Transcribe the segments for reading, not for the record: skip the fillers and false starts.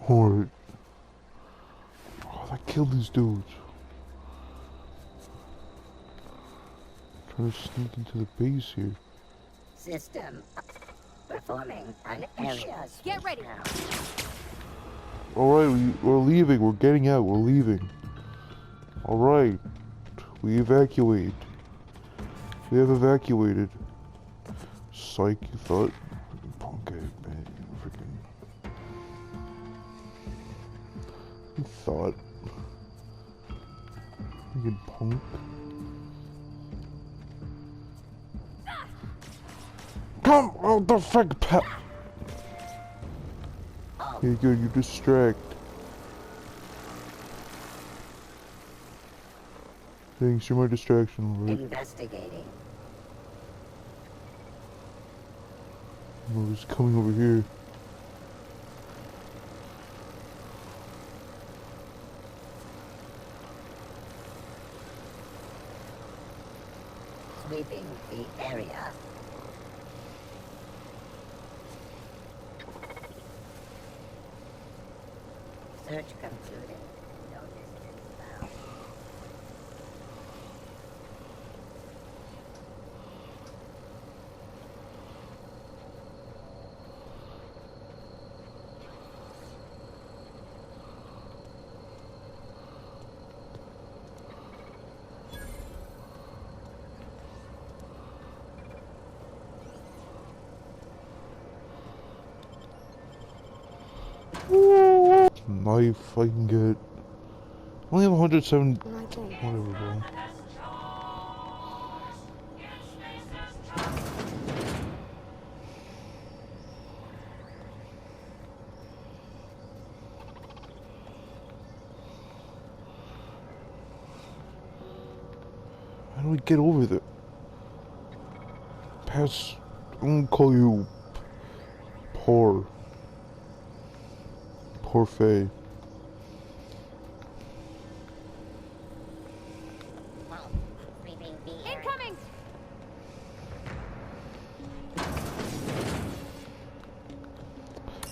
Alright. Oh, I killed these dudes. Trying to sneak into the base here. System performing an area. Get ready. Alright, we're leaving. We're getting out. We're leaving. Alright. We evacuate. We have evacuated. Psych, you thought? Punk ass, man. Freaking. You thought. Freaking punk. Come on the frick pet. Okay, good, you distract. Thanks, you're my distraction, right? Investigating. Oh, he's coming over here. Sweeping the area. Search concluded. No distance found. Knife I can get. I only have 107. Whatever, bro. How do we get over there? Pass. I'm gonna call you Poor. Parfait. Incoming!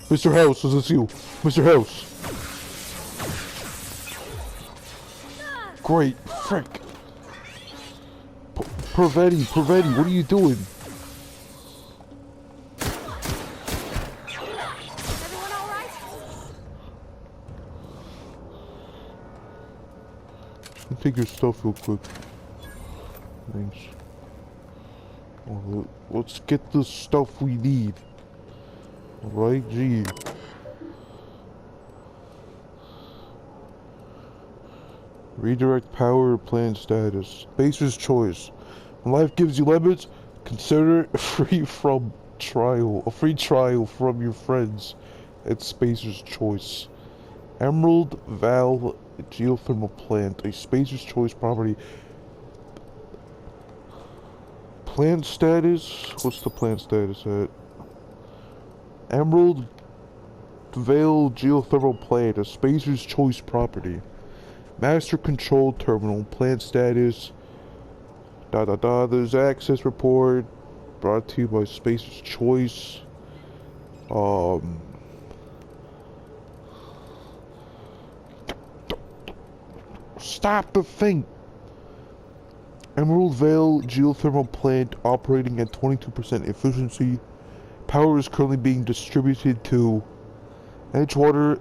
Mr. House, is this you? Mr. House. Great, frick. Pervetti, what are you doing? Everyone alright? Take your stuff real quick. Thanks. Oh, let's get the stuff we need. Alright, gee. Redirect power plan status. Baser's choice. When life gives you lemons, consider it free from trial. A free trial from your friends at Spacer's Choice. Emerald Val Geothermal Plant, a Spacer's Choice property. Plant status? What's the plant status at? Emerald Vale Geothermal Plant, a Spacer's Choice property. Master Control Terminal, plant status. There's access report brought to you by Spacer's Choice. Stop the thing! Emerald Vale Geothermal Plant operating at 22% efficiency. Power is currently being distributed to Edgewater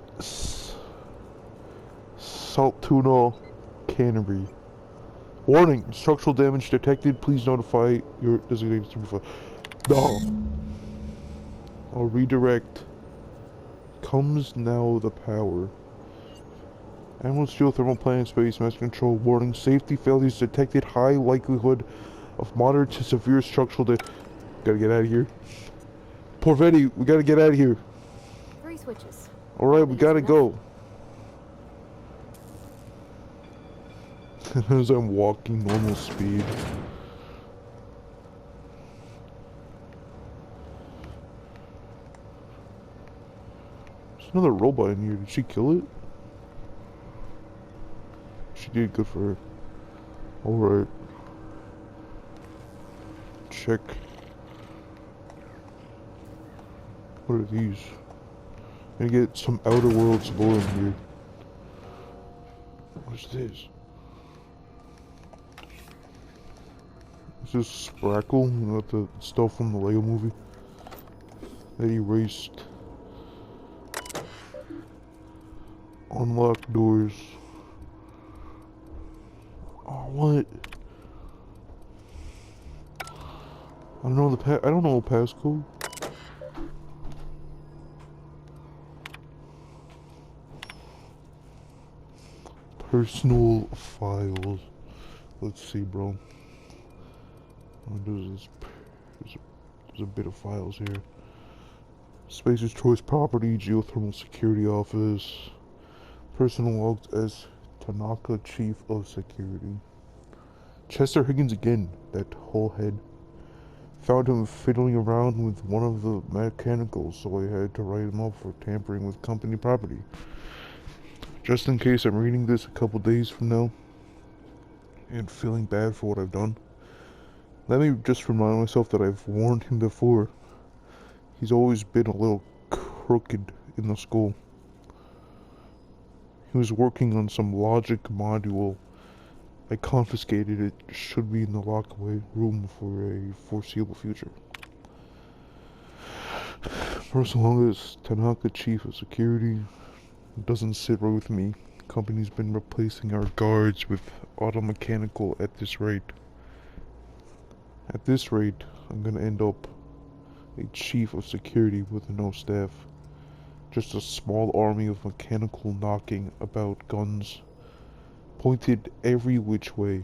Salt Tuna Cannery. Warning! Structural damage detected. Please notify your designated supervisor. No! I'll redirect. Comes now the power. Emerald Geothermal Plant Space Master Control. Warning. Safety failures detected. High likelihood of moderate to severe structural damage. Gotta get out of here. Porvetti, we gotta get out of here. 3 switches. Alright, we gotta go. As I'm walking normal speed. There's another robot in here. Did she kill it? She did. Good for her. Alright. Check. What are these? Gonna get some Outer Worlds lore in here. What's this? Is this Sprackle? You know, the stuff from the Lego movie? That erased. Unlock doors. Oh, what? I don't know I don't know the passcode. Personal files. Let's see, bro. There's a bit of files here. Spacer's Choice Property, Geothermal Security Office. Personal logged as Tanaka Chief of Security. Chester Higgins again, that whole head. Found him fiddling around with one of the mechanicals, so I had to write him up for tampering with company property. Just in case I'm reading this a couple days from now and feeling bad for what I've done, let me just remind myself that I've warned him before. He's always been a little crooked in the school. He was working on some logic module. I confiscated it. Should be in the lockaway room for a foreseeable future. For as long as Tanaka Chief of Security doesn't sit right with me, the company's been replacing our guards with auto mechanical at this rate. At this rate, I'm gonna end up a chief of security with no staff. Just a small army of mechanical knocking about guns, pointed every which way.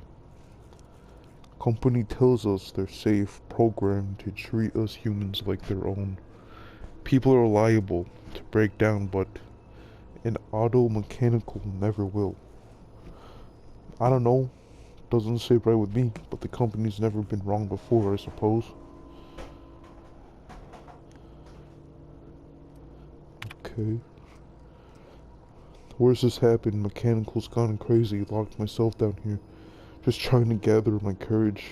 Company tells us they're safe, programmed to treat us humans like their own. People are liable to break down, but an auto mechanical never will. I don't know. Doesn't sit right with me, but the company's never been wrong before, I suppose. Okay. Where's this happened? Mechanical's gone crazy. Locked myself down here. Just trying to gather my courage.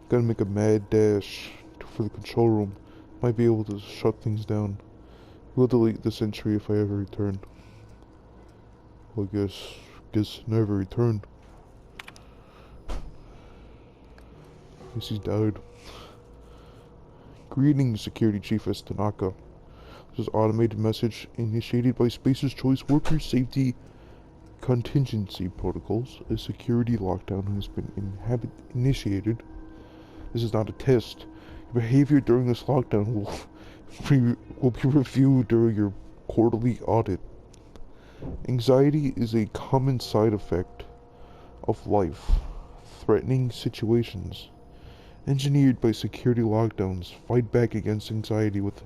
Gotta make a mad dash for the control room. Might be able to shut things down. We'll delete this entry if I ever return. Well, I guess never return. Guess he's died. Greetings, Security Chief S. Tanaka. This is automated message initiated by Spacer's Choice Worker Safety Contingency Protocols. A security lockdown has been initiated. This is not a test. Your behavior during this lockdown will be reviewed during your quarterly audit. Anxiety is a common side effect of life-threatening situations. Engineered by security lockdowns, fight back against anxiety with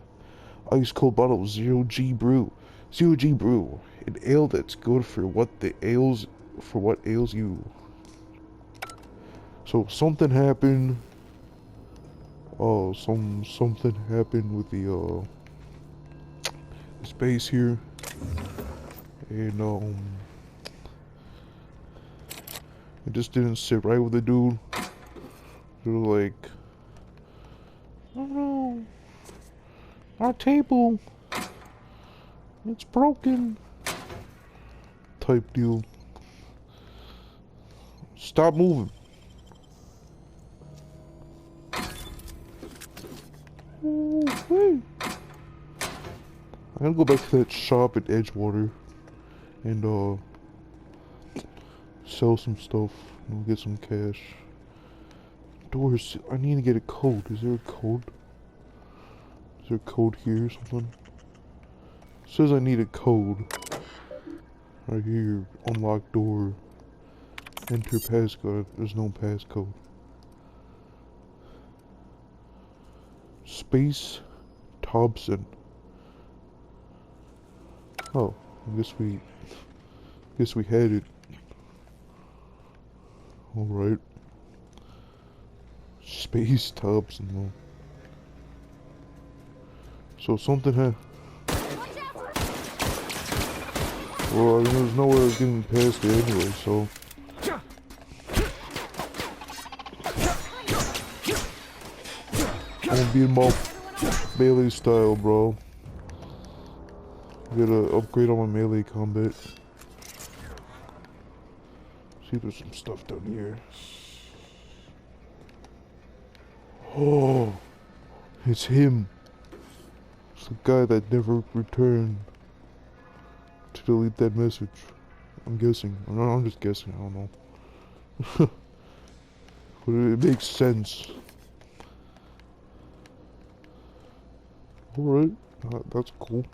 ice cold bottle of Zero G Brew. Zero G Brew, an ale that's good for what ails you. So something happened. Oh, something happened with the space here, and it just didn't sit right with the dude. They were like, oh no, our table, it's broken, type deal. Stop moving. Oh, hey. I'm gonna go back to that shop at Edgewater and sell some stuff and get some cash. Doors, I need to get a code. Is there a code? Is there a code here or something? It says I need a code. Right here, unlock door. Enter passcode. There's no passcode. Space Thompson. Oh, I guess we had it. Alright. Space Thompson though. So something had. Well, I mean, there's no way I was getting past it anyway, so. I'm gonna beat him up Bailey style, bro. I gotta upgrade on my melee combat. See if there's some stuff down here. Oh, it's him. It's the guy that never returned to delete that message. I'm guessing. I'm just guessing. I don't know. But it makes sense. Alright, that's cool.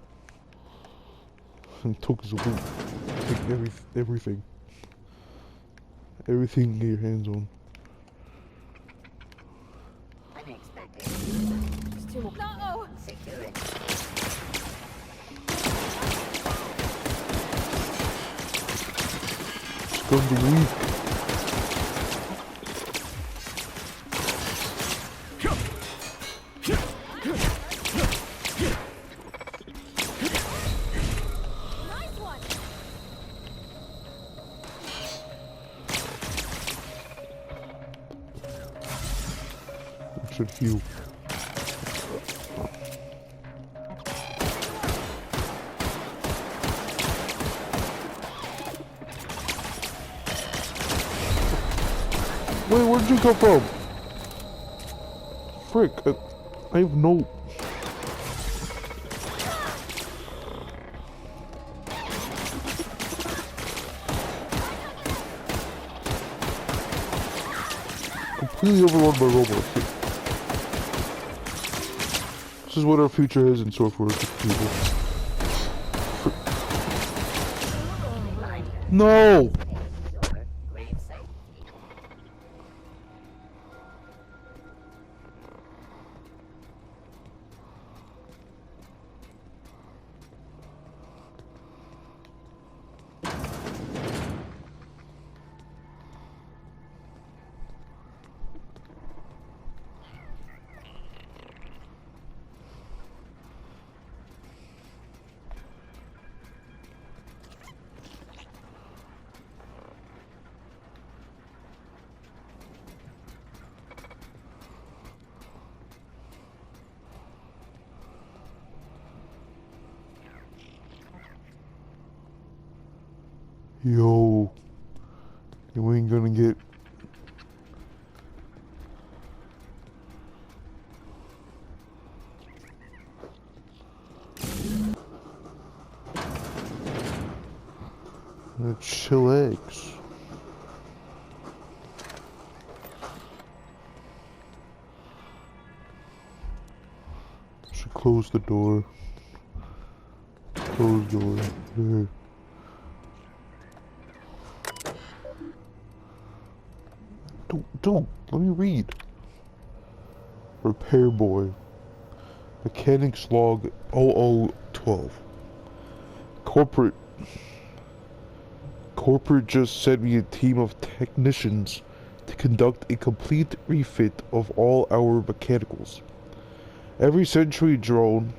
And took his loot. Take everything. Everything you get your hands on. Unexpected. There's two more. No! Security. It's going to weak. Nice one! It should heal. Wait, where'd you come from? Frick, I have no... Completely overrun by robots. This is what our future has in store for us, people. No! Your grave site. Yo, you ain't gonna get... chillax. Should close the door. Close door. There. Don't. Let me read. Repair boy. Mechanics log 0012. Corporate just sent me a team of technicians to conduct a complete refit of all our mechanicals. Every Century drone.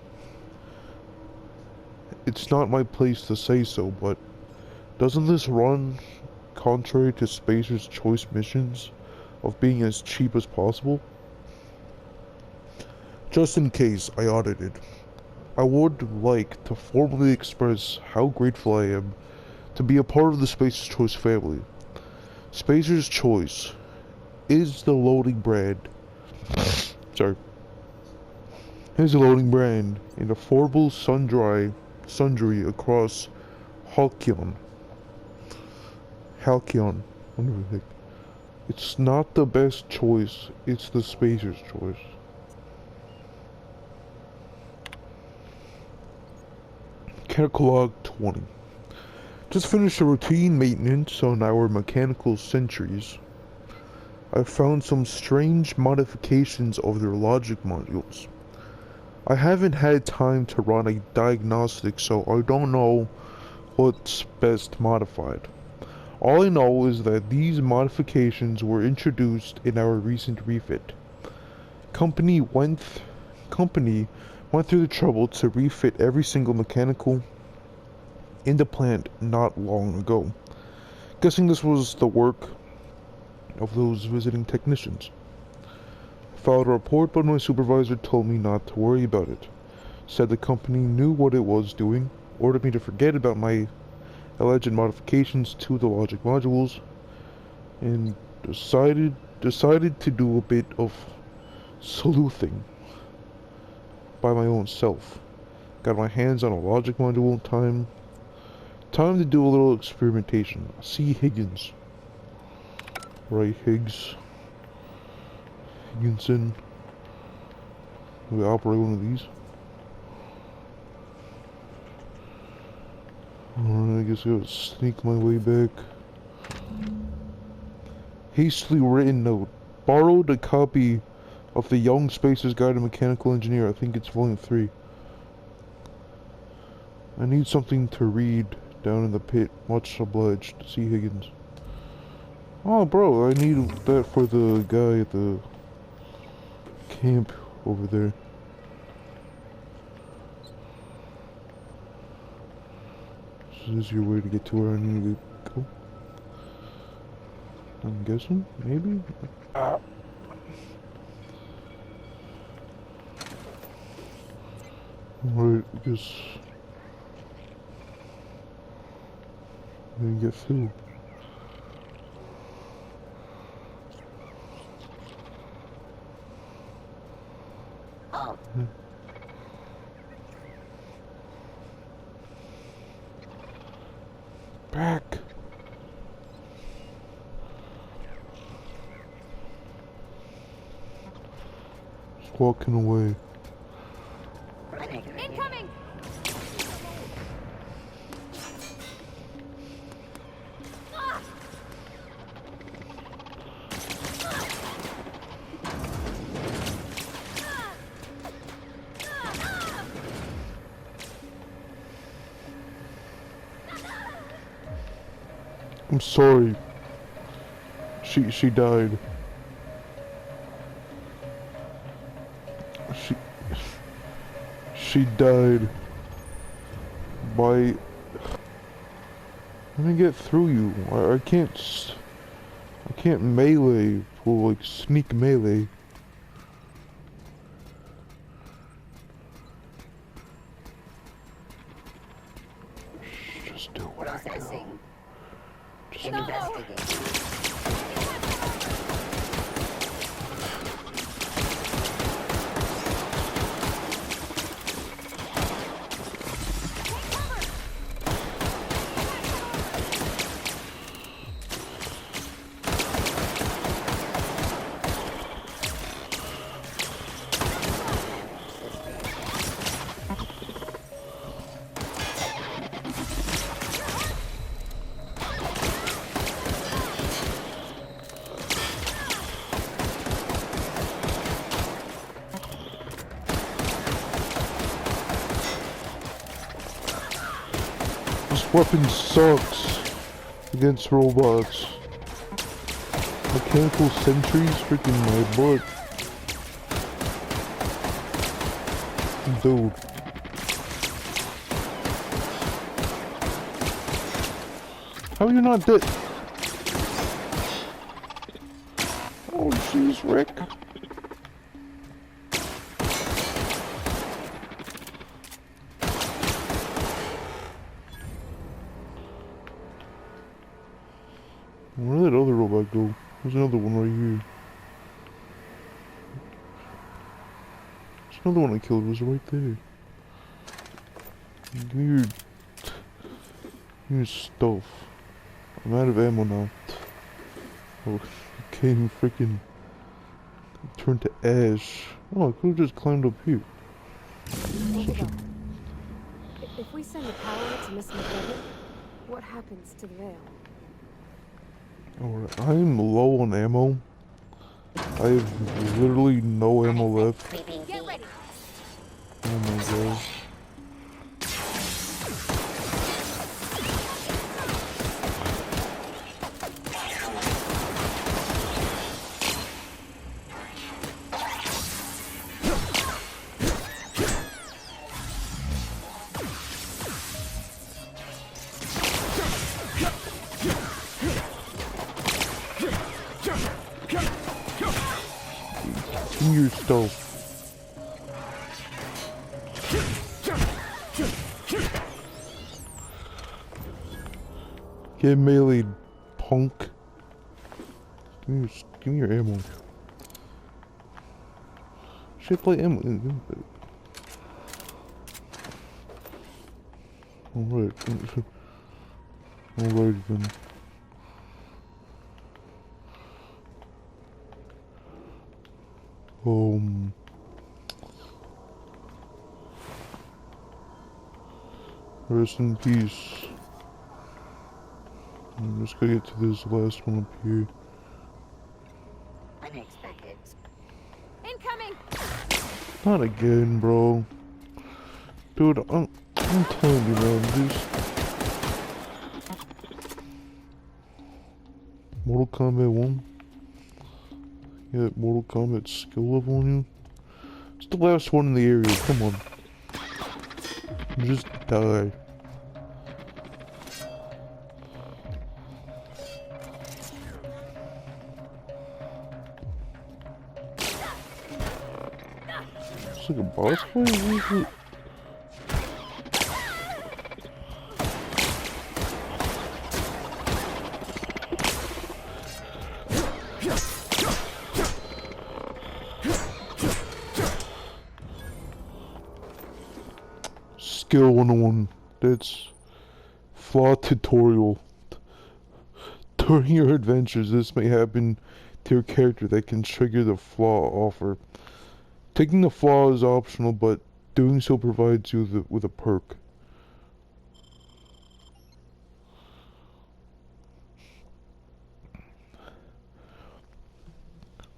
It's not my place to say so, but doesn't this run contrary to Spacer's choice missions of being as cheap as possible? Just in case I audited, I would like to formally express how grateful I am to be a part of the Spacer's Choice family. Spacer's Choice is the loading brand. Sorry. Is a loading brand in affordable sundry across Halcyon. Whatever the heck. It's not the best choice, it's the Spacer's choice. Mechanical log 20. Just finished a routine maintenance on our mechanical sentries. I found some strange modifications of their logic modules. I haven't had time to run a diagnostic, so I don't know what's best modified. All I know is that these modifications were introduced in our recent refit. Company went through the trouble to refit every single mechanical in the plant not long ago. Guessing this was the work of those visiting technicians. I filed a report, but my supervisor told me not to worry about it. Said the company knew what it was doing ordered me to forget about my alleged modifications to the logic modules and decided to do a bit of sleuthing by my own self. Got my hands on a logic module. Time to do a little experimentation. See Higgins. Right, Higginson. We operate one of these. Alright, I guess I gotta sneak my way back. Hastily written note. Borrowed a copy of the Young Spacer's Guide to Mechanical Engineer. I think it's volume 3. I need something to read down in the pit. Much obliged. See Higgins. Oh, bro, I need that for the guy at the camp over there. This is your way to get to where I need to go. I'm guessing, maybe? Ah. Alright, I guess I didn't get through. Oh, Back! Just walking away. running. Incoming! Ah! I'm sorry. She died. She died by. Let me get through you. I can't melee or like sneak melee. Just do what I do. Processing. Just Investigating. This weapon sucks against robots. Mechanical sentries freaking my butt. Dude. How are you not dead? Oh jeez, Rick. Where did that other robot go? There's another one right here. There's another one I killed, it was right there. Give me your stuff. I'm out of ammo now. Oh, it came freaking turned to ash. Oh, I could have just climbed up here. Think about it. If we send the power to Miss McDevitt, what happens to the veil? Alright, I'm low on ammo. I have literally no ammo left. Creeping Get ready! Oh my god. Give me your stuff. Get melee, punk. Give me your ammo. Should play ammo. Alright. Alright then. Rest in peace. I'm just gonna get to this last one up here. Unexpected. Incoming! Not again, bro. Dude, I'm telling you, man, this Mortal Kombat 1. You got Mortal Kombat skill level on you. It's the last one in the area, come on. Just die. It's like a boss fight? What is it? Skill 101. That's flaw tutorial. During your adventures, this may happen to your character that can trigger the flaw offer. Taking the flaw is optional, but doing so provides you with a perk.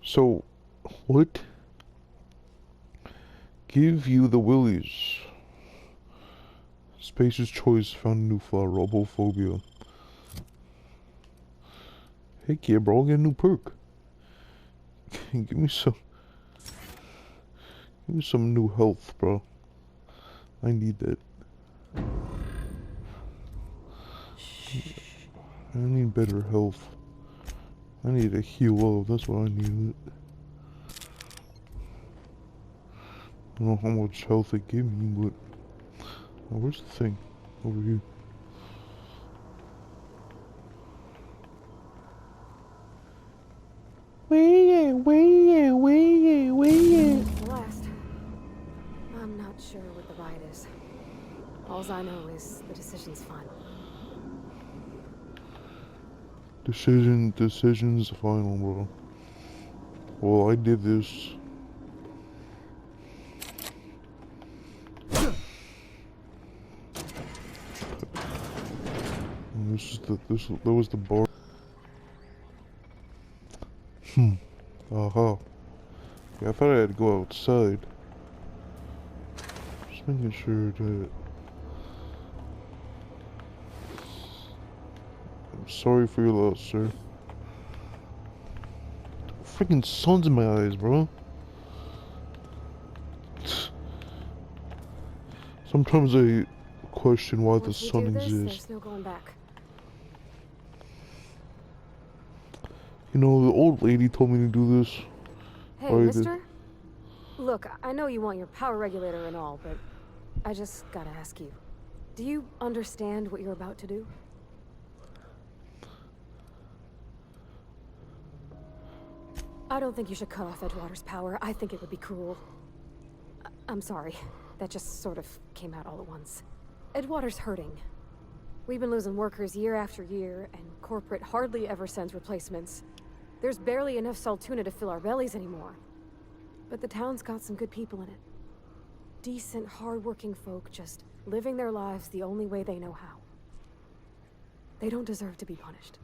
So, what give you the willies? Spacer's choice found a new flaw, robophobia. Heck yeah, bro, I'll get a new perk. Give me some new health, bro. I need that. I need better health. I need to heal up, that's what I need. I don't know how much health it gave me, but... Oh, where's the thing? Over here. Last. I'm not sure what the ride is. Alls I know is the decision's final. Decision's final, bro. Well, I did this. And that was the bar. Aha. Yeah, I thought I had to go outside. Just making sure that... I'm sorry for your loss, sir. Freaking sun's in my eyes, bro. Sometimes I question why the sun exists. There's no going back. You know, the old lady told me to do this. Hey, mister? Look, I know you want your power regulator and all, but I just gotta ask you. Do you understand what you're about to do? I don't think you should cut off Edgewater's power. I think it would be cruel. I'm sorry. That just sort of came out all at once. Edgewater's hurting. We've been losing workers year after year, and corporate hardly ever sends replacements. There's barely enough Saltuna to fill our bellies anymore. But the town's got some good people in it. Decent, hard-working folk just living their lives the only way they know how. They don't deserve to be punished.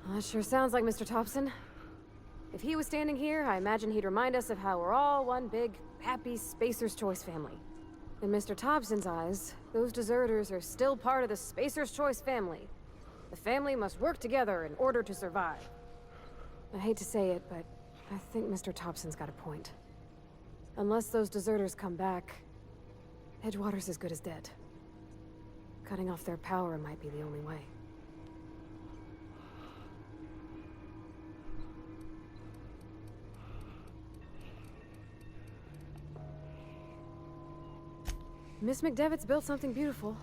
That sure sounds like Mr. Thompson. If he was standing here, I imagine he'd remind us of how we're all one big, happy Spacer's Choice family. In Mr. Thompson's eyes, those deserters are still part of the Spacer's Choice family. The family must work together in order to survive. I hate to say it, but I think Mr. Thompson's got a point. Unless those deserters come back, Edgewater's as good as dead. Cutting off their power might be the only way. Miss McDevitt's built something beautiful.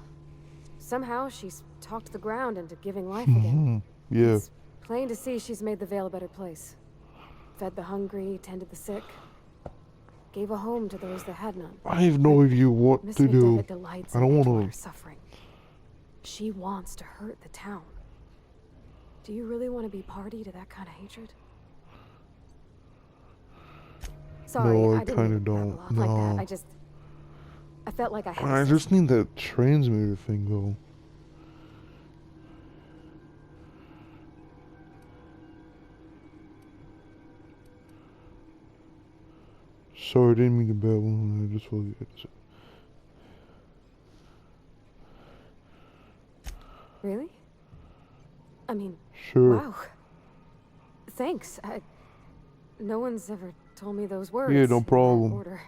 Somehow she's talked the ground into giving life again. Yeah. It's plain to see she's made the Vale a better place. Fed the hungry, tended the sick. Gave a home to those that had none. I have no idea what Miss to do. McDevitt delights I in don't Edgewater's want to. suffering. She wants to hurt the town. Do you really want to be party to that kind of hatred? Sorry, No, I I didn't kind mean of to don't. babble on like No. that. I felt like I had to I say just need that transmitter thing though. Sorry, I didn't mean to babble. I just felt like Really? I mean, sure. wow. Thanks. No one's ever told me those words. Yeah, no in that problem. order.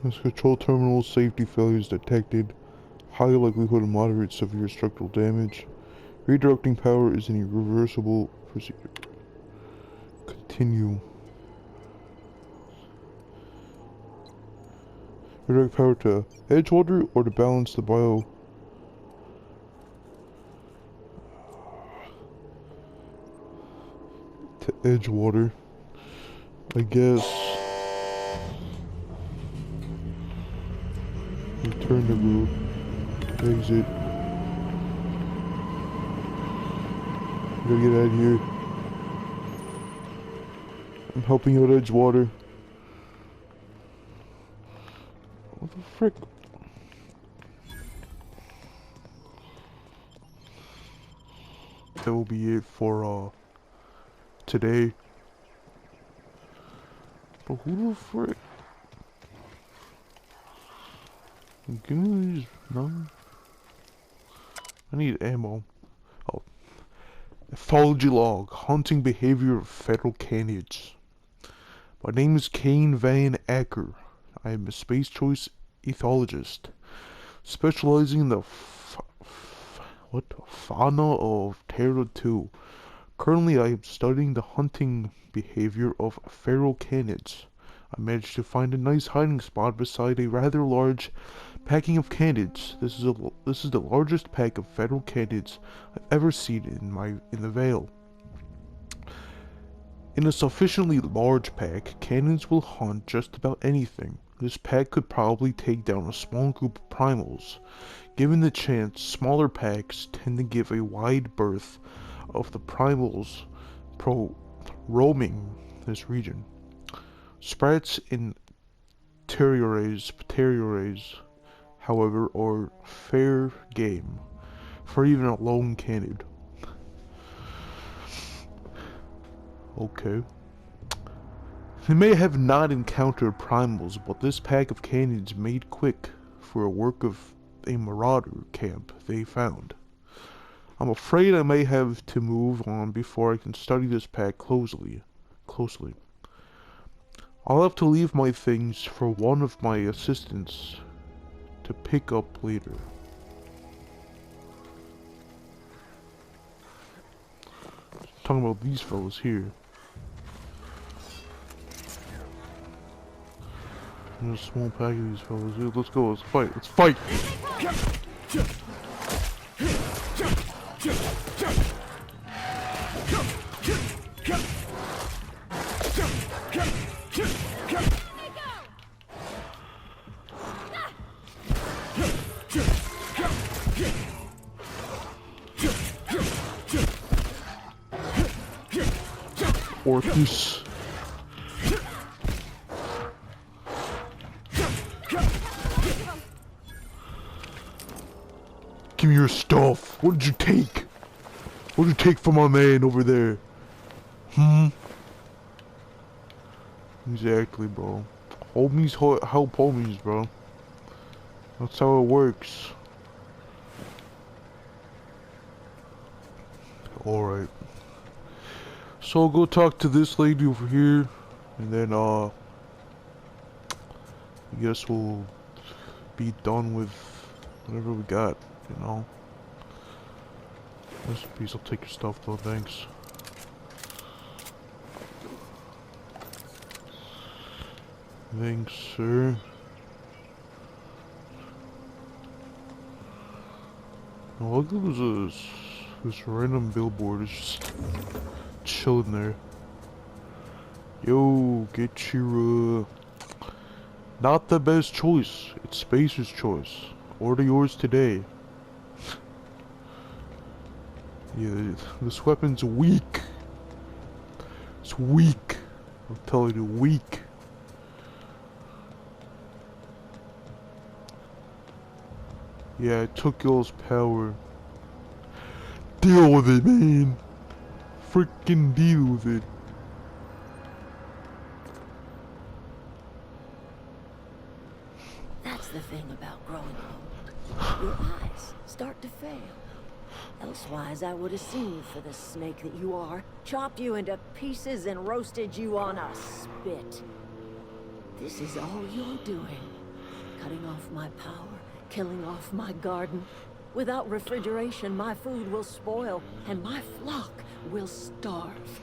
This control terminal safety failures detected. High likelihood of moderate severe structural damage. Redirecting power is an irreversible procedure. Continue. Redirect power to Edgewater or to balance the bio. To Edgewater, I guess. Return to route. Exit. Gotta get out of here. I'm helping out Edgewater. What the frick? That will be it for today. But who the frick? Give me these. No. I need ammo. Oh. Ethology log. Hunting behavior of federal candidates. My name is Kane Van Acker. I am a space choice ethologist, specializing in the fauna of Terra 2. Currently, I am studying the hunting behavior of feral canids. I managed to find a nice hiding spot beside a rather large packing of canids. This is the largest pack of feral canids I've ever seen in the Vale. In a sufficiently large pack, canids will hunt just about anything. This pack could probably take down a small group of primals. Given the chance, smaller packs tend to give a wide berth of the primals roaming this region. Sprats and terriers, however, are fair game for even a lone canid. Okay. They may have not encountered primals, but this pack of canids made quick for a work of a marauder camp they found. I'm afraid I may have to move on before I can study this pack closely. I'll have to leave my things for one of my assistants to pick up later. Talking about these fellas here. There's a small pack of these fellas. Dude, let's go. Let's fight. Let's fight. Orcus. Give me your stuff. What did you take? What did you take from my man over there? Exactly, bro. Homies help homies, bro. That's how it works. Alright. So I'll go talk to this lady over here, and then I guess we'll be done with whatever we got, you know. Rest in peace, I'll take your stuff though, thanks. Thanks, sir. Oh, look at this random billboard. It's just chilling there. Yo, get your, not the best choice. It's Spacer's choice. Order yours today. Yeah, this weapon's weak. It's weak. I'm telling you, weak. Yeah, I took y'all's power. Deal with it, man. Freaking deal with it. That's the thing about growing old. Your eyes start to fail. Elsewise, I would have seen you for the snake that you are, chopped you into pieces and roasted you on a spit. This is all you're doing. Cutting off my power, killing off my garden. Without refrigeration, my food will spoil, and my flock will starve.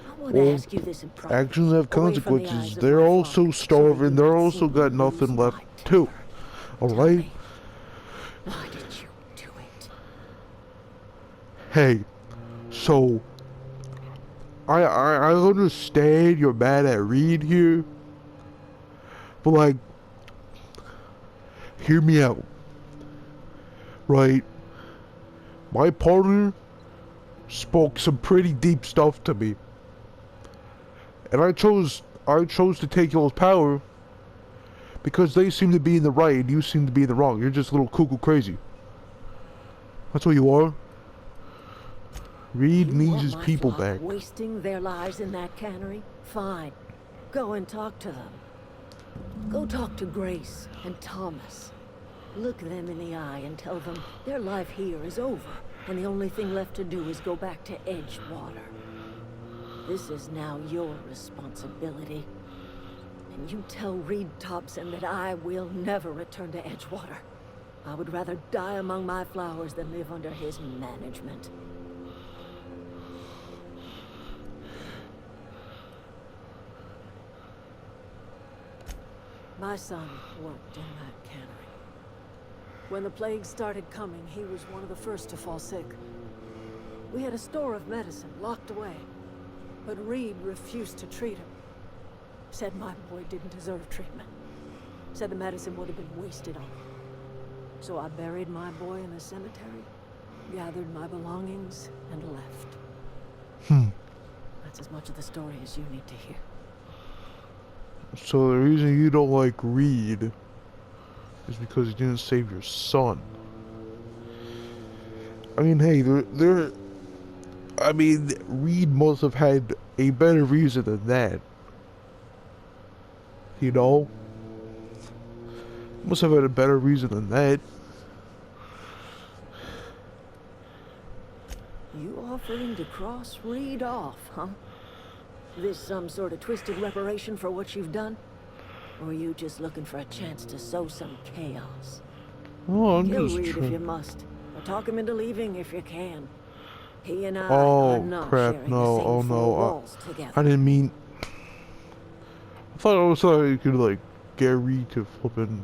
I want to ask you this in private. Actions have away from the consequences. eyes of They're my also flock, so that starving. you They're can also see got me nothing lose left my too. temper. Tell Alright? me, why did you do it? Hey, so I understand you're mad at Reed here, but like, hear me out. Right? My partner spoke some pretty deep stuff to me. And I chose to take y'all's power because they seem to be in the right and you seem to be in the wrong. You're just a little cuckoo crazy. That's what you are. Reed You needs want his my people flock back. wasting their lives in that cannery? Fine. Go and talk to them. Go talk to Grace and Thomas. Look them in the eye and tell them their life here is over, and the only thing left to do is go back to Edgewater. This is now your responsibility. And you tell Reed Thompson that I will never return to Edgewater. I would rather die among my flowers than live under his management. My son worked in that cannery. When the plague started coming, he was one of the first to fall sick. We had a store of medicine locked away, but Reed refused to treat him. Said my boy didn't deserve treatment. Said the medicine would have been wasted on him. So I buried my boy in the cemetery, gathered my belongings, and left. That's as much of the story as you need to hear. So the reason you don't like Reed is because he didn't save your son. I mean, hey, I mean, Reed must have had a better reason than that. You know? Must have had a better reason than that. You offering to cross Reed off, huh? This some sort of twisted reparation for what you've done? Or are you just looking for a chance to sow some chaos? Oh, I'm Kill just Reed if you trying. must, or talk him into leaving if you can. He and I Oh, are not crap, sharing no, the same oh, four no, walls together. I didn't mean... I thought you could, like, get Reed to flippin'...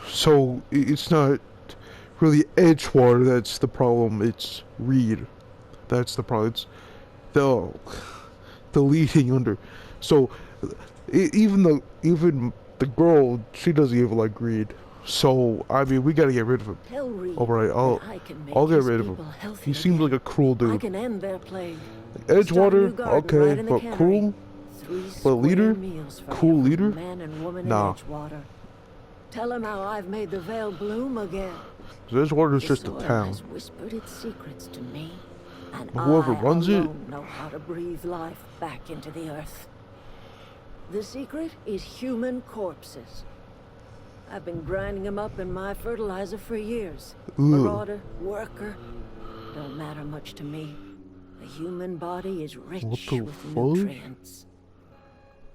So, it's not really Edgewater that's the problem, it's Reed. That's the problem. It's the leading under. So, even the girl, she doesn't even like Reed. So, I mean, we gotta get rid of him. Tell Reed Alright, that I can make I'll get his rid of him. people healthy He seems again. like a cruel I dude. can end their plague. Edgewater, Start a new garden okay, right in the but cannery. cruel? 3 But square leader? meals for Cool every leader? man and woman Nah. in Edgewater. Tell him how I've made the Vale bloom again. Edgewater's The just a soil town. has whispered its secrets to me, and Whoever I runs it- alone know how to breathe life back into the earth. The secret is human corpses. I've been grinding them up in my fertilizer for years. Ugh. Marauder, worker, don't matter much to me. The human body is rich What the with fuck? nutrients.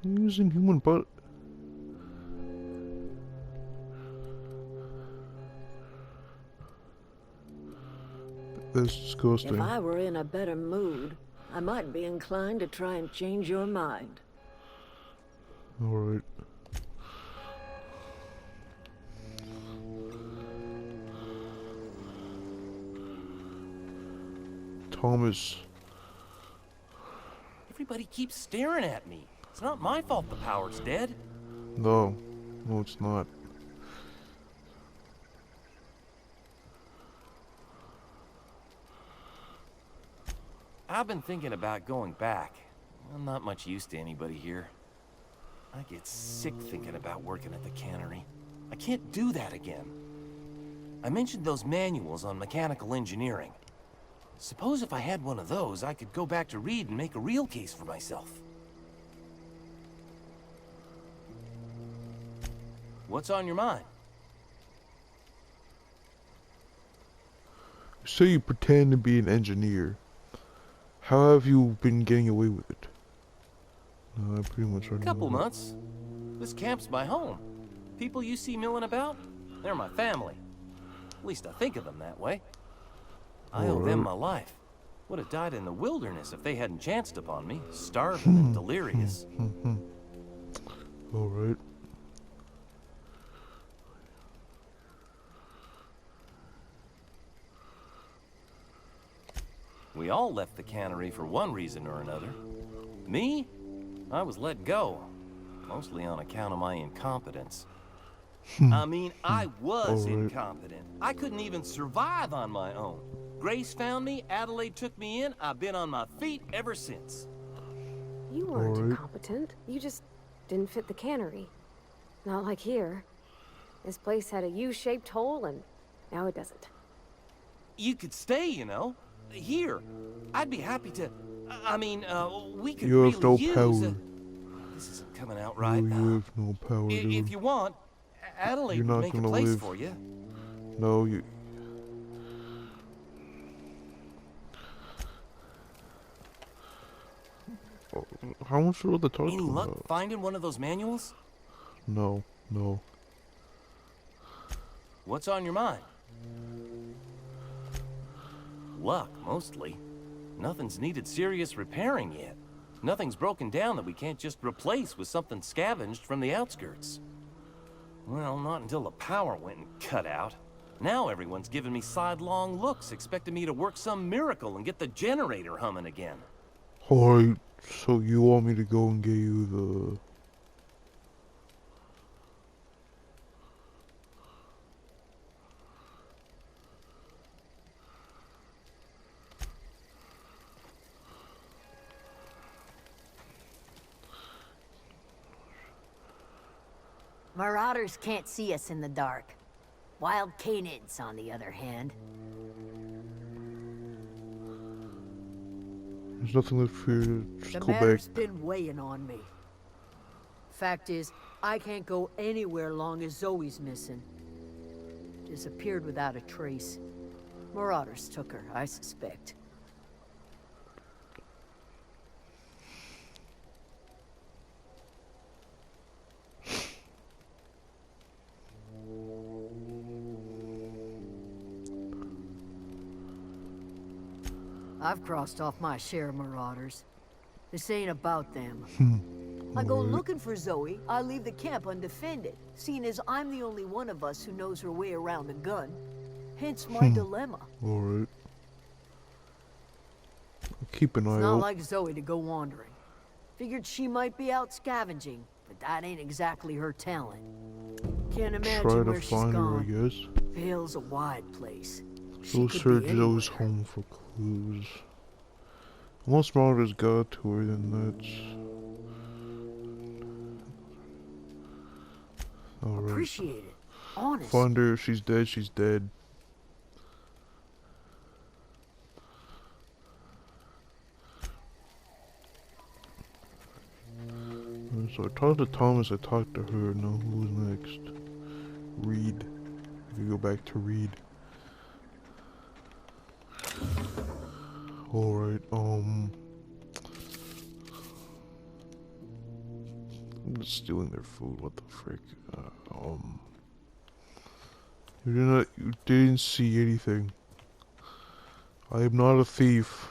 Using human butt. That's disgusting. If I were in a better mood, I might be inclined to try and change your mind. Alright. Thomas. Everybody keeps staring at me. It's not my fault the power's dead. No. No, it's not. I've been thinking about going back. I'm not much use to anybody here. I get sick thinking about working at the cannery. I can't do that again. I mentioned those manuals on mechanical engineering. Suppose if I had one of those, I could go back to Reed and make a real case for myself. What's on your mind? So you pretend to be an engineer. How have you been getting away with it? No, I pretty much already Couple know that. months. This camp's my home. People you see milling about, they're my family. At least I think of them that way. I owe them my life. Would have died in the wilderness if they hadn't chanced upon me, starving and delirious. Alright. We all left the cannery for one reason or another. Me? I was let go, mostly on account of my incompetence. I mean, I was incompetent. I couldn't even survive on my own. Grace found me, Adelaide took me in, I've been on my feet ever since. You weren't Alright. incompetent. You just didn't fit the cannery. Not like here. This place had a U-shaped hole, and now it doesn't. You could stay, you know. Here. I'd be happy to... I mean, we could You really have no use power. This isn't coming out right. You have no power, dude. If you want, Adelaide You're would not make a gonna place live. for you. No, you... Oh, how much are the talk Any luck about? finding one of those manuals? No, no. What's on your mind? Luck, mostly. Nothing's needed serious repairing yet. Nothing's broken down that we can't just replace with something scavenged from the outskirts. Well, not until the power went and cut out. Now everyone's giving me sidelong looks, expecting me to work some miracle and get the generator humming again. Alright, so you want me to go and get you the... Marauders can't see us in the dark. Wild canids, on the other hand. There's nothing left for you to just The go back. matter's been weighing on me. Fact is, I can't go anywhere long as Zoe's missing. Disappeared without a trace. Marauders took her, I suspect. I've crossed off my share of marauders. This ain't about them. I go looking for Zoe, I leave the camp undefended, seeing as I'm the only one of us who knows her way around the gun. Hence my dilemma. Alright. Keep an It's eye not out. like Zoe to go wandering. Figured she might be out scavenging, but that ain't exactly her talent. Can't imagine Try to where she's find her, I gone. guess. Vale's a wide place. She Go could be search anywhere. those home for clues. Once Marauders got to her, then that's... Alright. Appreciate it. Honest. Find her. If she's dead, she's dead. So I talked to Thomas, I talked to her. Now who's next? read. We go back to read. Alright, I'm just stealing their food, what the frick? You didn't see anything. I am not a thief.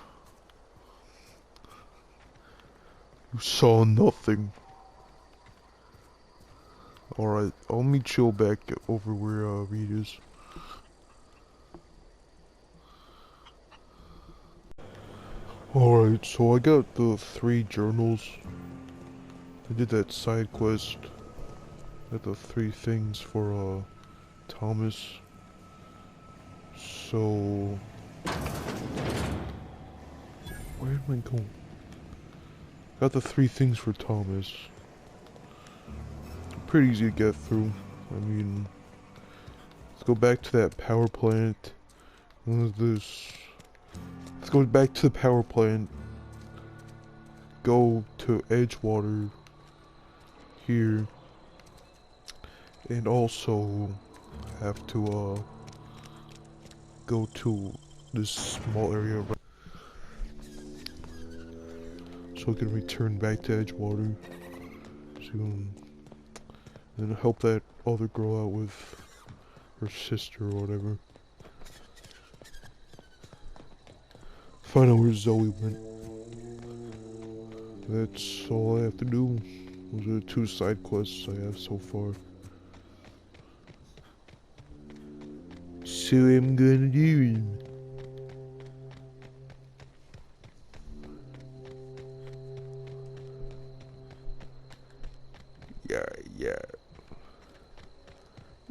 You saw nothing. Alright, I'll meet you back over where, Reed is. Alright, so I got the 3 journals. I did that side quest. Got the 3 things for, Thomas. So... where am I going? Got the 3 things for Thomas. Pretty easy to get through. I mean... let's go back to that power plant. What is this? Let's go back to the power plant. Go to Edgewater. Here. And also have to go to this small area so I can return back to Edgewater soon and help that other girl out with her sister or whatever. Find out where Zoe went. That's all I have to do. Those are the 2 side quests I have so far. So I'm gonna do it. Yeah.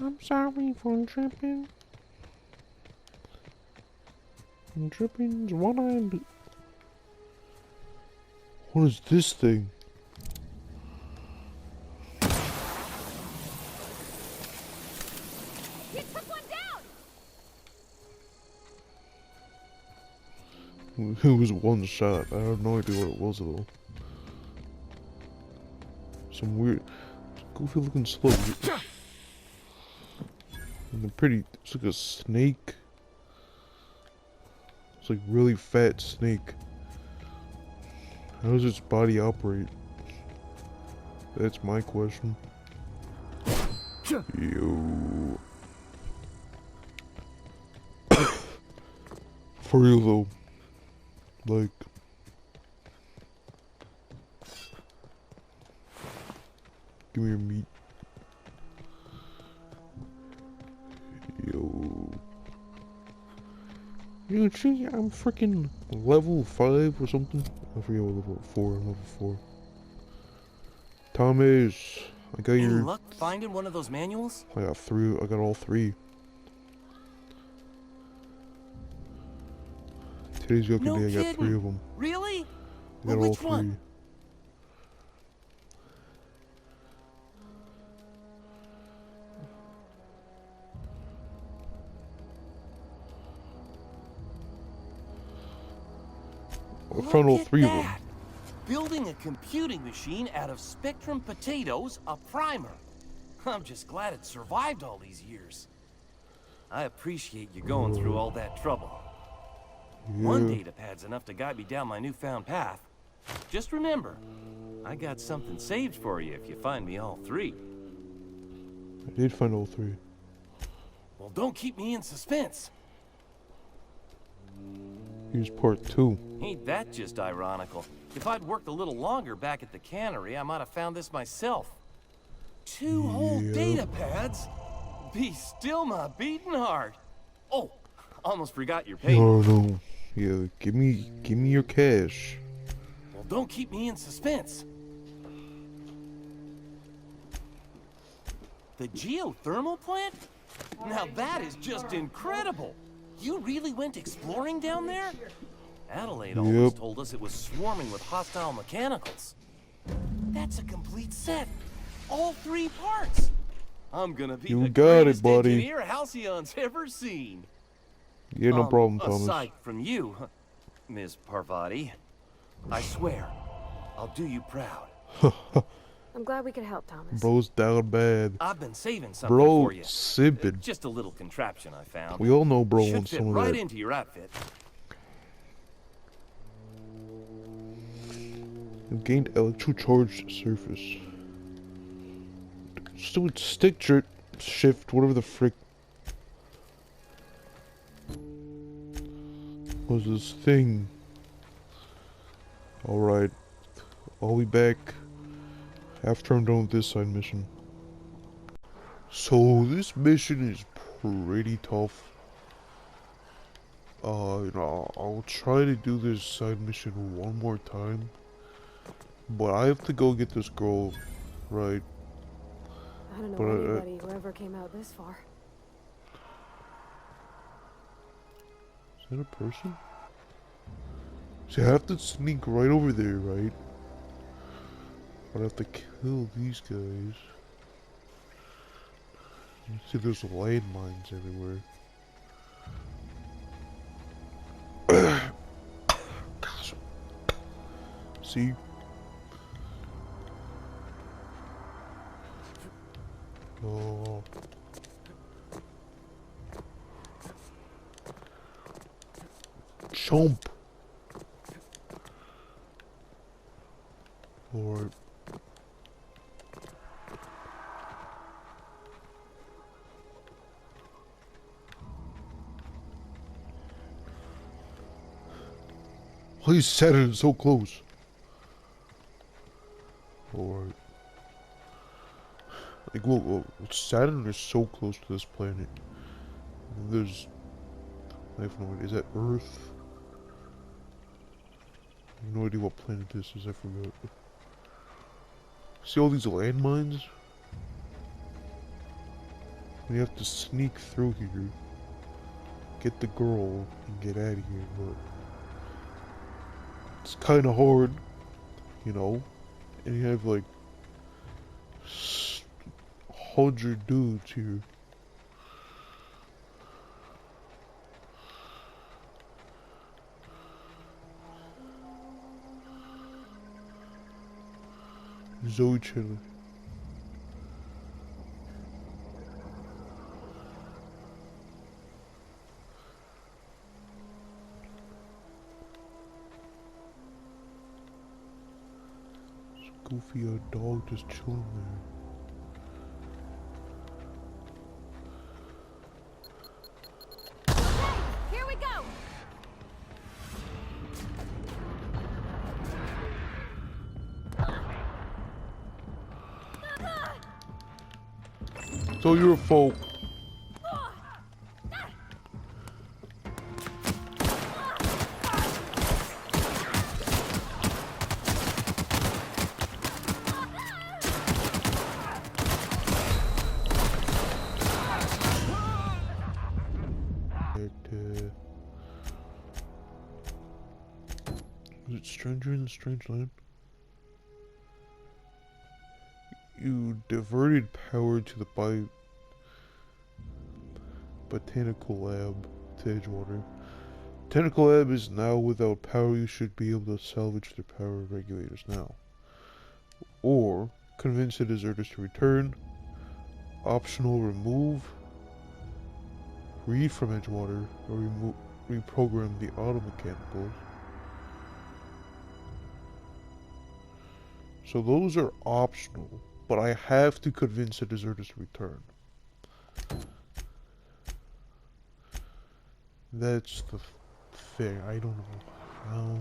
I'm sorry for tripping. Dripping's one-eyed. What is this thing? You took one down! It was one shot. I have no idea what it was though. Some weird, goofy looking slug. And they're pretty. It's like a snake. It's like really fat snake. How does its body operate? That's my question. Yo. For real though. Like. Give me your meat. Yo. You see, I'm freaking level 5 or something. I forget what level 4. I'm level 4. Thomas, I got Any your. luck finding one of those manuals? I got 3. I got all 3. Today's lucky No day. I got 3 kidding. of them. Really? I Well, got all which 3. one? I found all Look at 3 of them. that. Building a computing machine out of Spectrum potatoes, a primer. I'm just glad it survived all these years. I appreciate you going through all that trouble. One Yeah. data pad's enough to guide me down my newfound path. Just remember, I got something saved for you if you find me all 3. I did find all 3. Well, don't keep me in suspense. Here's part 2. Ain't that just ironical? If I'd worked a little longer back at the cannery, I might have found this myself. 2 whole Yep. data pads? Be still my beating heart. Oh, almost forgot your payment. No. Yeah, give me your cash. Well, don't keep me in suspense. The geothermal plant? Now that is just incredible. You really went exploring down there? Adelaide always told us it was swarming with hostile mechanicals. That's a complete set. All 3 parts. I'm gonna be You the got it, greatest buddy. engineer Halcyon's ever seen. Yeah, no problem, Thomas. Aside from you, Ms. Parvati, I swear, I'll do you proud. I'm glad we could help, Thomas. Bro's down bad. I've been saving something Bro, for you. simping. Just a little contraption I found. We all know bro Should wants fit some of right that. into your outfit. You've gained electro-charged surface. Still with stick shift, whatever the frick was this thing. Alright. I'll be back after I'm done with this side mission. So this mission is pretty tough. I'll try to do this side mission one more time. But I have to go get this girl, right? I don't know But, anybody who ever came out this far. Is that a person? See, I have to sneak right over there, right? But I have to kill these guys. You see, there's landmines everywhere. Gosh. See? Oh. Jump. Lord. Why is Saturn so close? Lord. Like, look, Saturn is so close to this planet. There's... I have no idea. Is that Earth? I have no idea what planet this is. I forgot. See all these landmines? And you have to sneak through here. Get the girl and get out of here. But it's kind of hard, you know? And you have like 100 dudes here. Zoe Chiller. Goofy old dog just chilling there. Here we go! It's all your fault. Is it Stranger in the Strange Land? You diverted power to the botanical lab to Edgewater. Botanical lab is now without power. You should be able to salvage the power regulators now. Or convince the deserters to return. Optional remove. Read from Edgewater or reprogram the auto mechanicals. So those are optional, but I have to convince the deserters to return. That's the thing. I don't know how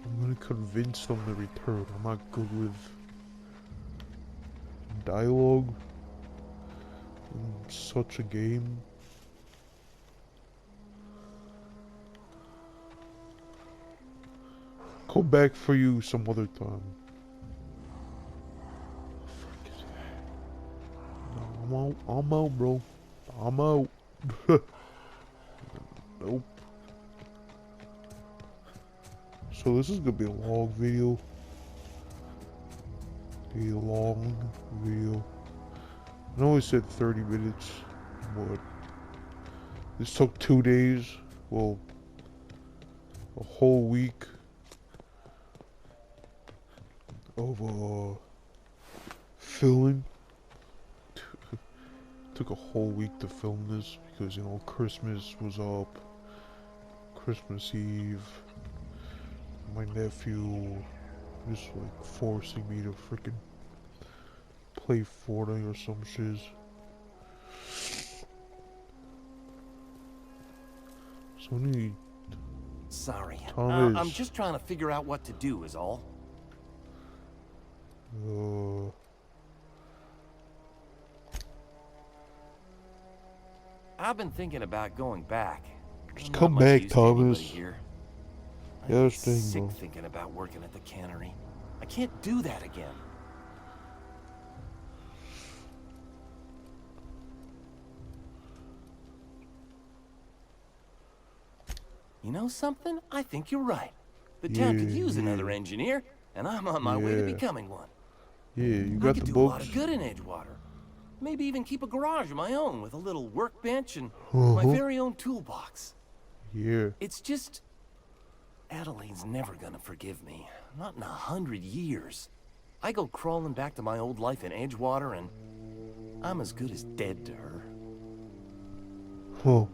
I'm gonna convince them to return. I'm not good with dialogue in such a game. Come back for you some other time. No, I'm out, bro. I'm out. Nope. So this is gonna be a long video. I know I said 30 minutes, but this took 2 days. Well, a whole week of filming. Took a whole week to film this because, you know, Christmas was up. Christmas Eve. My nephew just like forcing me to freaking play Fortnite or some shiz. So I need Sorry. Thomas. I'm just trying to figure out what to do is all. I've been thinking about going back. Just I'm not come much back, use to anybody Thomas. here. I Yeah, get they're staying, sick bro. thinking about working at the cannery. I can't do that again. You know something? I think you're right. The town could use another engineer, and I'm on my way to Yeah. becoming one. Yeah, you I got could the do a lot books. of good in Edgewater. Maybe even keep a garage of my own with a little workbench and my Uh-huh. very own toolbox. Yeah. It's just... Adelaide's never gonna forgive me. Not in 100 years. I go crawling back to my old life in Edgewater and I'm as good as dead to her. Huh.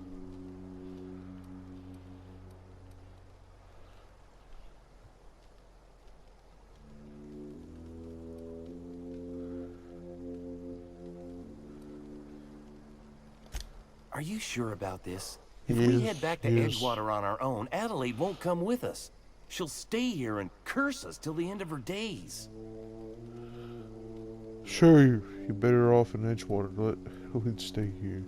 Are you sure about this? If we head back to yes. Edgewater on our own, Adelaide won't come with us. She'll stay here and curse us till the end of her days. Sure, you're better off in Edgewater. Let Elite stay here.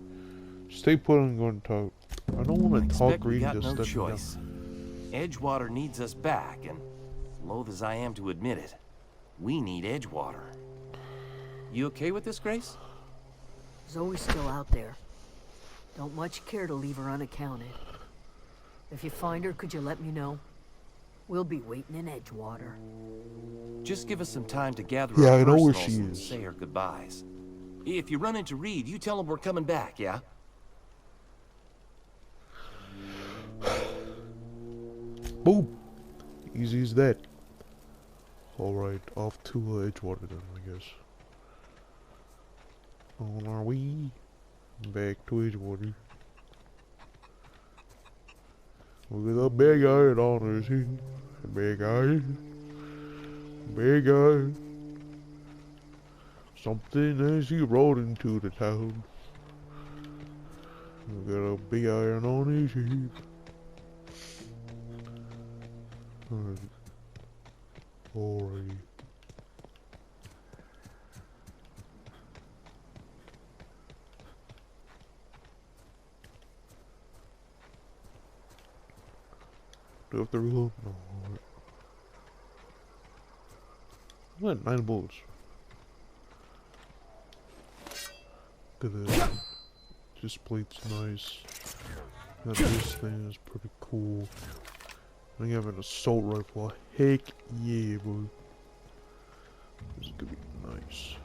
Stay put and go and talk. I don't I want to expect talk we reading, got just no let me know. choice. Edgewater needs us back, and loath as I am to admit it, we need Edgewater. You okay with this, Grace? Zoe's still out there. Don't much care to leave her unaccounted. If you find her, could you let me know? We'll be waiting in Edgewater. Just give us some time to gather Yeah, our I know where personals she and is. say our goodbyes. If you run into Reed, you tell him we're coming back, yeah? Boom! Easy as that. Alright, off to Edgewater then, I guess. On our way back to Edgewater. Look at the big iron on us here. Big iron. Big iron. Something as he rode into the town. We got a big iron on his head. Alright. Do I have to reload? No. What? 9 bullets. Look at that. This plate's nice. Got this thing is pretty cool. I think I have an assault rifle. Heck yeah, boy. This is gonna be nice.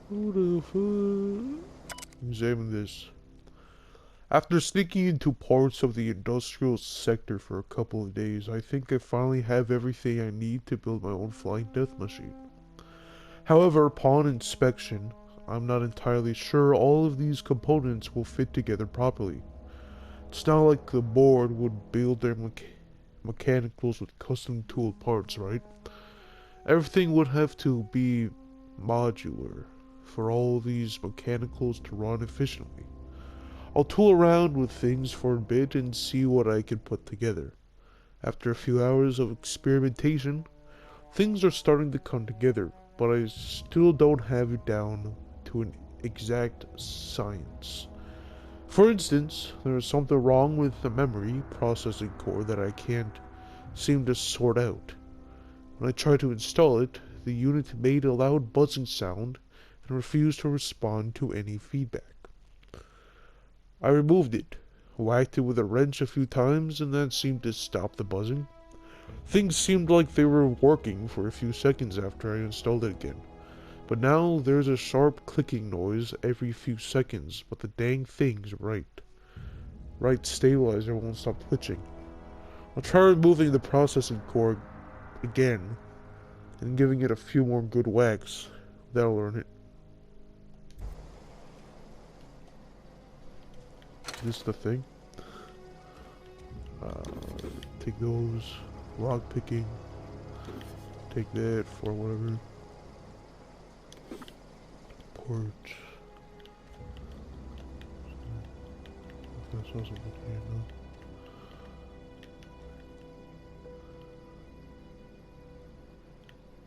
Who the fuck? Examine this. After sneaking into parts of the industrial sector for a couple of days, I think I finally have everything I need to build my own flying death machine. However, upon inspection, I'm not entirely sure all of these components will fit together properly. It's not like the board would build their mechanicals with custom tooled parts, right? Everything would have to be modular for all these mechanicals to run efficiently. I'll tool around with things for a bit and see what I can put together. After a few hours of experimentation, things are starting to come together, but I still don't have it down to an exact science. For instance, there is something wrong with the memory processing core that I can't seem to sort out. When I tried to install it, the unit made a loud buzzing sound and refused to respond to any feedback. I removed it, whacked it with a wrench a few times, and that seemed to stop the buzzing. Things seemed like they were working for a few seconds after I installed it again. But now there's a sharp clicking noise every few seconds, but the dang thing's right. Right stabilizer won't stop twitching. I'll try removing the processing core again and giving it a few more good whacks. That'll earn it. This is the thing. Take those. Rock picking. Take that for whatever. Porch. That's also okay,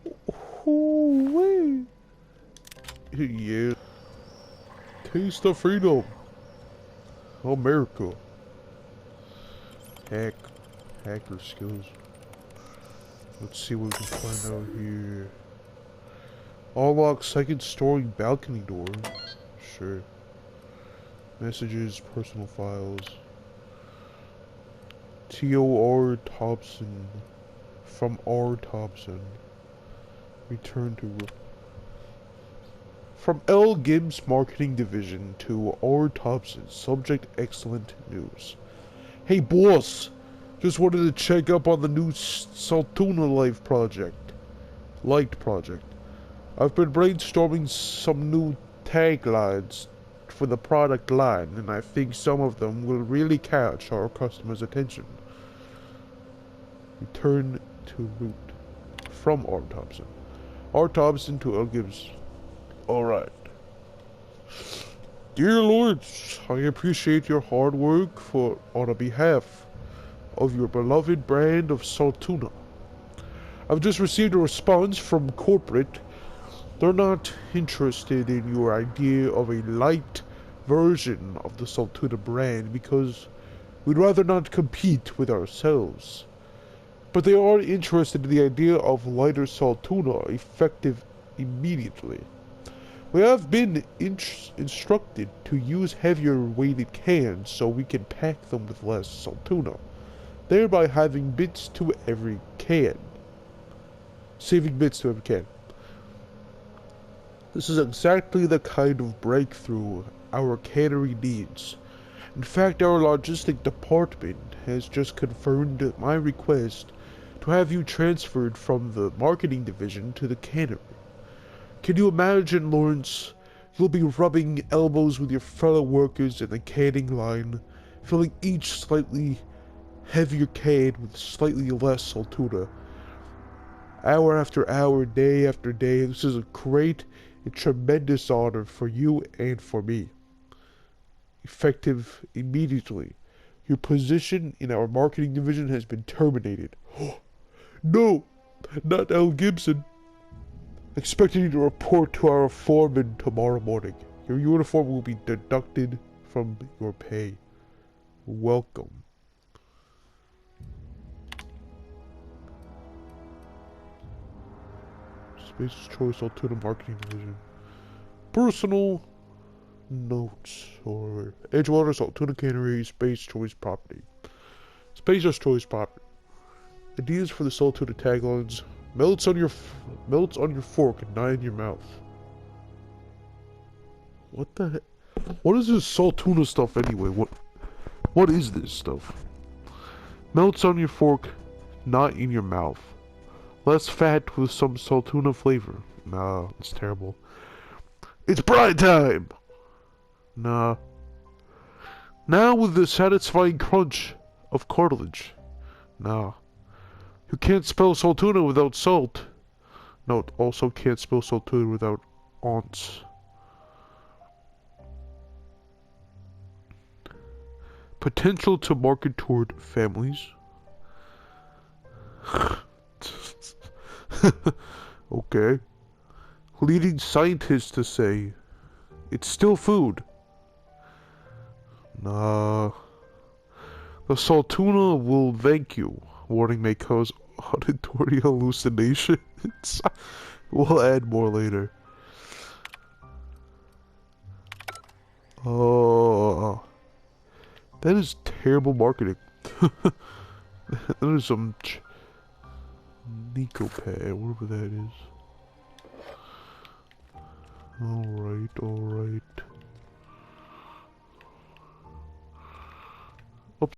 no? Oh, wait. Yeah. Taste of freedom. America. Hacker skills. Let's see what we can find out here. Unlock second story balcony door. Sure. Messages, personal files. T.O.R. Thompson. From R. Thompson. Return to... From L. Gibbs Marketing Division to R. Thompson. Subject excellent news. Hey boss! Just wanted to check up on the new Saltuna Life project. Light project. I've been brainstorming some new taglines for the product line, and I think some of them will really catch our customers' attention. Return to root. From R. Thompson. R. Thompson to L. Gibbs. Alright. Dear Lords, I appreciate your hard work on behalf of your beloved brand of Saltuna. I've just received a response from corporate. They're not interested in your idea of a light version of the Saltuna brand because we'd rather not compete with ourselves. But they are interested in the idea of lighter Saltuna effective immediately. We have been instructed to use heavier weighted cans so we can pack them with less Saltuna, thereby having bits to every can. Saving bits to every can. This is exactly the kind of breakthrough our cannery needs. In fact, our logistic department has just confirmed my request to have you transferred from the marketing division to the cannery. Can you imagine, Lawrence? You'll be rubbing elbows with your fellow workers in the canning line, filling each slightly heavier can with slightly less Saltuna. Hour after hour, day after day, this is a great and tremendous honor for you and for me. Effective immediately. Your position in our marketing division has been terminated. No, not L. Gibson. Expecting you to report to our foreman tomorrow morning. Your uniform will be deducted from your pay. Welcome. Space's Choice Saltuna Marketing Division. Personal notes or Edgewater Saltuna Cannery Space Choice Property. Space's Choice Property. Ideas for the Saltuna taglines. Melts on your fork and not in your mouth. What the heck? What is this Saltuna stuff anyway? What is this stuff? Melts on your fork, not in your mouth. Less fat with some Saltuna flavor. Nah, it's terrible. It's bride time! Nah. Now with the satisfying crunch of cartilage. Nah. You can't spell Saltuna without salt. Note, also can't spell Saltuna without aunts. Potential to market toward families. Okay. Leading scientists to say, it's still food. Nah. The Saltuna will thank you. Warning may cause auditory hallucinations. We'll add more later. Oh, that is terrible marketing. That is some Nicopad, whatever that is. Alright, alright.